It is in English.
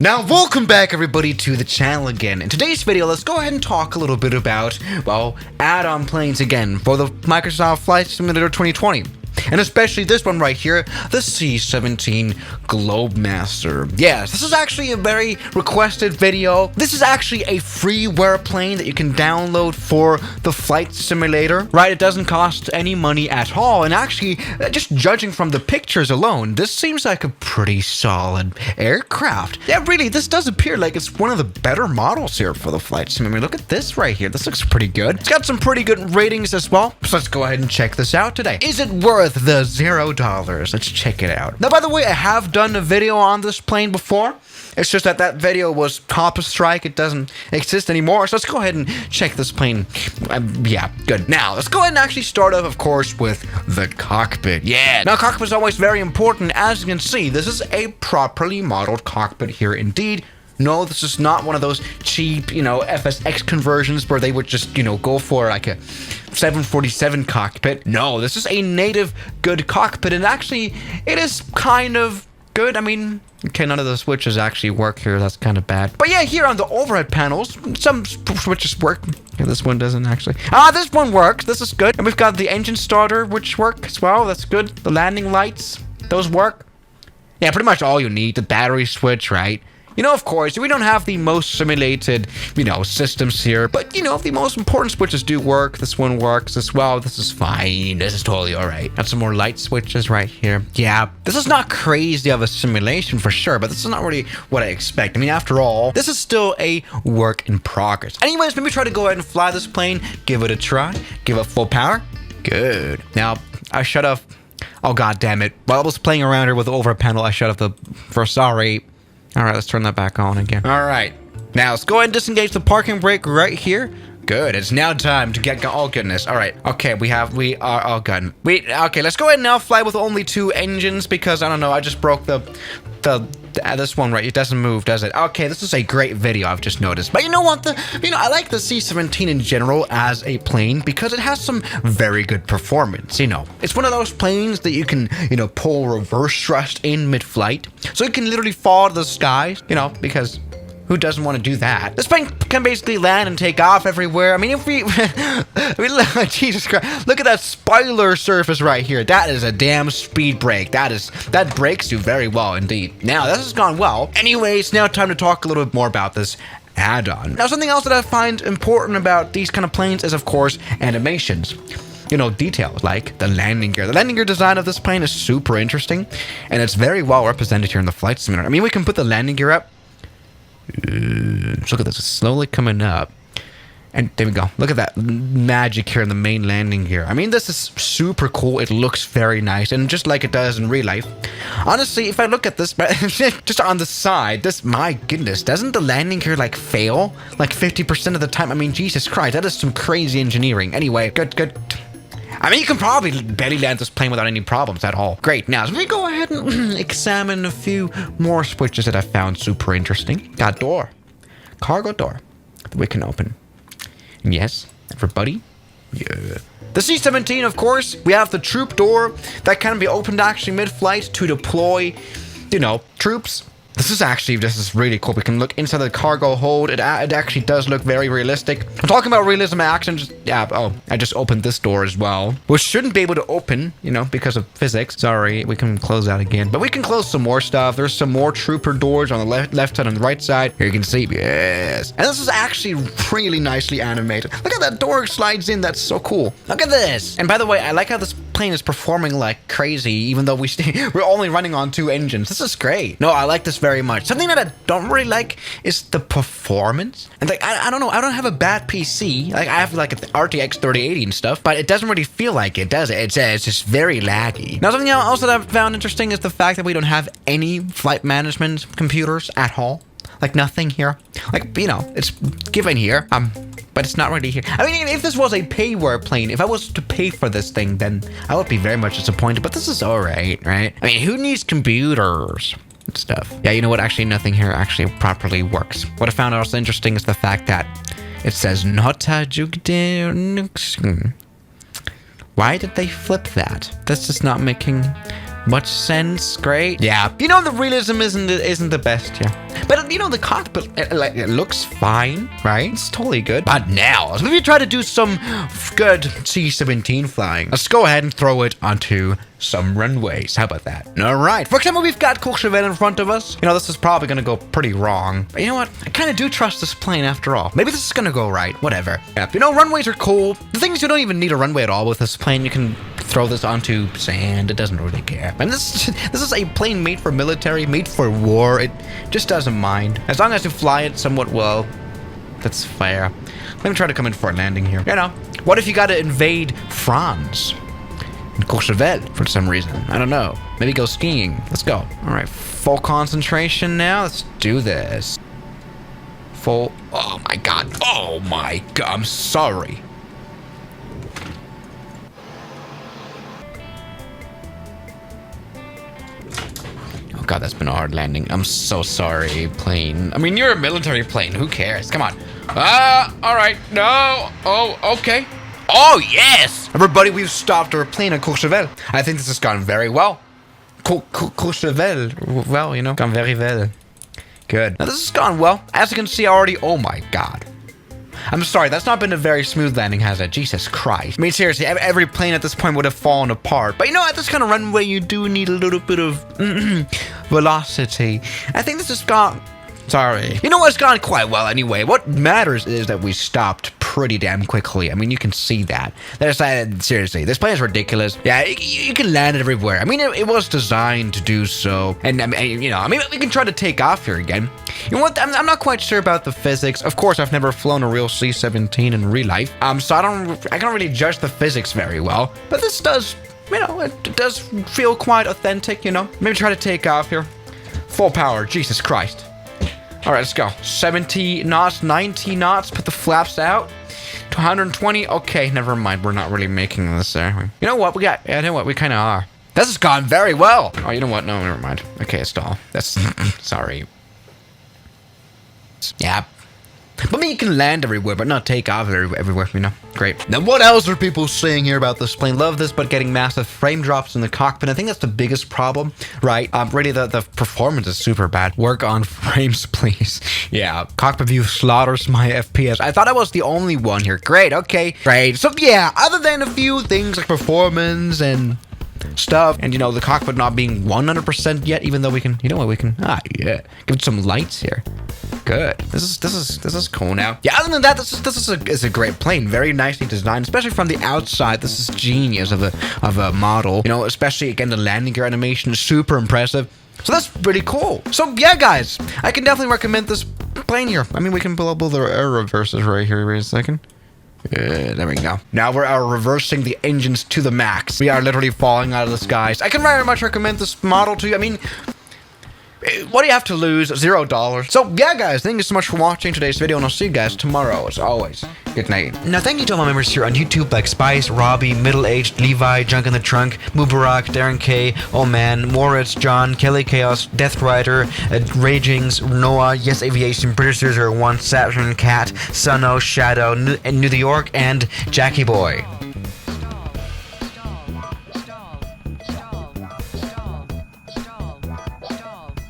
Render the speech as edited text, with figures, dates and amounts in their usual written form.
Now, welcome back everybody to the channel again. In today's video, let's go ahead and talk a little bit about, well, add-on planes again for the Microsoft Flight Simulator 2020. And especially this one right here, the C17 Globemaster. Yes, this is actually a very requested video. This is actually a freeware plane that you can download for the flight simulator, right? It doesn't cost any money at all. And actually, just judging from the pictures alone, this seems like a pretty solid aircraft. Yeah, really, this does appear like it's one of the better models here for the flight simulator. Look at this right here. This looks pretty good. It's got some pretty good ratings as well. So let's go ahead and check this out today. Is it worth the $0? Let's check it out. Now, by the way, I have done a video on this plane before. It's just that video was Papa Strike. It doesn't exist anymore. So let's go ahead and check this plane. Yeah, good. Now, let's go ahead and actually start off, of course, with the cockpit. Yeah. Now, cockpit is always very important. As you can see, this is a properly modeled cockpit here indeed. No, this is not one of those cheap, FSX conversions where they would just, go for like a 747 cockpit. No, this is a native good cockpit, and actually, it is kind of good. I mean, okay, none of the switches actually work here. That's kind of bad. But yeah, here on the overhead panels, some switches work. Yeah, this one doesn't actually. This one works. This is good. And we've got the engine starter, which work as well. That's good. The landing lights, those work. Yeah, pretty much all you need. The battery switch, right? Of course, we don't have the most simulated, systems here, but, the most important switches do work. This one works as well. This is fine. This is totally all right. Got some more light switches right here. Yeah, this is not crazy of a simulation for sure, but this is not really what I expect. I mean, after all, this is still a work in progress. Anyways, let me try to go ahead and fly this plane, give it a try, give it full power. Good. Now, I shut off. Oh, God damn it. While I was playing around here with the overhead panel, I shut off the first. Sorry. All right, let's turn that back on again. All right, now let's go ahead and disengage the parking brake right here. Good, it's now time to get, oh goodness. All right, okay, we are, oh god. Okay, let's go ahead and now fly with only 2 engines because, I don't know, I just broke this one, right? It doesn't move, does it? Okay, this is a great video, I've just noticed. But you know what? I like the C17 in general as a plane because it has some very good performance, It's one of those planes that you can, pull reverse thrust in mid-flight. So it can literally fall to the sky, because who doesn't want to do that? This plane can basically land and take off everywhere. I mean, if we... Jesus Christ. Look at that spoiler surface right here. That is a damn speed brake. That brakes you very well indeed. Now, this has gone well. Anyways, now time to talk a little bit more about this add-on. Now, something else that I find important about these kind of planes is, of course, animations. Details like the landing gear. The landing gear design of this plane is super interesting, and it's very well represented here in the flight simulator. I mean, we can put the landing gear up. Look at this, it's slowly coming up. And there we go. Look at that magic here in the main landing gear. I mean, this is super cool. It looks very nice. And just like it does in real life. Honestly, if I look at this, just on the side, my goodness, doesn't the landing gear fail? 50% of the time? I mean, Jesus Christ, that is some crazy engineering. Anyway, good. I mean, you can probably barely land this plane without any problems at all. Great. Now, so we go ahead and examine a few more switches that I found super interesting. Got door. Cargo door that we can open. And yes, everybody. Yeah. The C17, of course, we have the troop door that can be opened actually mid-flight to deploy, troops. This is really cool. We can look inside the cargo hold. It actually does look very realistic. I'm talking about realism action. I just opened this door as well, which shouldn't be able to open, because of physics. Sorry, we can close that again. But we can close some more stuff. There's some more trooper doors on the left side and the right side. Here you can see, yes. And this is actually really nicely animated. Look at that door slides in. That's so cool. Look at this. And by the way, I like how this plane is performing like crazy, even though we're only running on 2 engines. This is great. No, I like this very much. Something that I don't really like is the performance. And I don't know, I don't have a bad PC. I have an RTX 3080 and stuff, but it doesn't really feel like it, does it? It's just very laggy. Now, something else that I've found interesting is the fact that we don't have any flight management computers at all. Nothing here. It's given here. But it's not really here. I mean, if this was a payware plane, if I was to pay for this thing, then I would be very much disappointed. But this is all right? I mean, who needs computers and stuff? Yeah, you know what? Actually, nothing here actually properly works. What I found also interesting is the fact that it says not Why did they flip that? That's just not making much sense. Great. Yeah. You know, the realism isn't the best here. But, you know, the cockpit, it looks fine, right? It's totally good. But now, let's maybe try to do some good C17 flying. Let's go ahead and throw it onto some runways. How about that? All right. For example, we've got Courchevel in front of us. You know, this is probably going to go pretty wrong. But you know what? I kind of do trust this plane after all. Maybe this is going to go right. Whatever. Yep. You know, runways are cool. The thing is, you don't even need a runway at all with this plane. You can throw this onto sand. It doesn't really care. And this is a plane made for military, made for war. It just doesn't mind. As long as you fly it somewhat well, that's fair. Let me try to come in for a landing here. You know, what if you got to invade France? Courchevel for some reason. I don't know. Maybe go skiing. Let's go. All right. Full concentration now. Let's do this. Full. Oh my god. Oh my god. I'm sorry. Oh god, that's been a hard landing. I'm so sorry, plane. I mean, you're a military plane. Who cares? Come on. All right. No. Oh, okay. Oh, yes! Everybody, we've stopped our plane at Courchevel. I think this has gone very well. Courchevel. Well, you know, gone very well. Good. Now, this has gone well. As you can see already, oh my god. I'm sorry, that's not been a very smooth landing, has it? Jesus Christ. I mean, seriously, every plane at this point would have fallen apart. But you know, at this kind of runway, you do need a little bit of velocity. I think this has gone... Sorry. You know what? It's gone quite well anyway. What matters is that we stopped pretty damn quickly. I mean, you can see that. Seriously, this plane is ridiculous. Yeah, you can land it everywhere. I mean, it was designed to do so. And, you know, I mean, we can try to take off here again. You know what? I'm not quite sure about the physics. Of course, I've never flown a real C-17 in real life. So I can't really judge the physics very well. But this does, you know, it does feel quite authentic, you know. Maybe try to take off here. Full power. Jesus Christ. All right, let's go. 70 knots, 90 knots. Put the flaps out. To 120. Okay, never mind. We're not really making this there. You know what? We got. Yeah, you know what? We kind of are. This has gone very well. Oh, you know what? No, never mind. Okay, stall. That's sorry. Yeah. But I mean, you can land everywhere, but not take off everywhere, you know? Great. Now, what else are people saying here about this plane? Love this, but getting massive frame drops in the cockpit. I think that's the biggest problem, right? Really, the performance is super bad. Work on frames, please. Yeah, cockpit view slaughters my FPS. I thought I was the only one here. Great, okay, great. So, yeah, other than a few things like performance and stuff, and you know, the cockpit not being 100% yet, even though we can, you know what, we can, yeah, give it some lights here. Good. This is cool now. Yeah, other than that, this is a great plane. Very nicely designed, especially from the outside. This is genius of a model. You know, especially again the landing gear animation is super impressive. So that's pretty cool. So yeah, guys, I can definitely recommend this plane here. I mean, we can build the air reverses right here. Wait a second. There we go. Now we're reversing the engines to the max. We are literally falling out of the skies. I can very much recommend this model to you. I mean, what do you have to lose? $0. So yeah, guys, thank you so much for watching today's video, and I'll see you guys tomorrow as always. Good night. Now, thank you to all my members here on YouTube like Spice, Robbie, Middle Aged, Levi, Junk in the Trunk, Mubarak, Darren K, Oh Man, Moritz, John, Kelly Chaos, Death Rider, Ragings, Noah, Yes Aviation, British 001, Saturn, Cat, Suno, Shadow, New York, and Jackie Boy.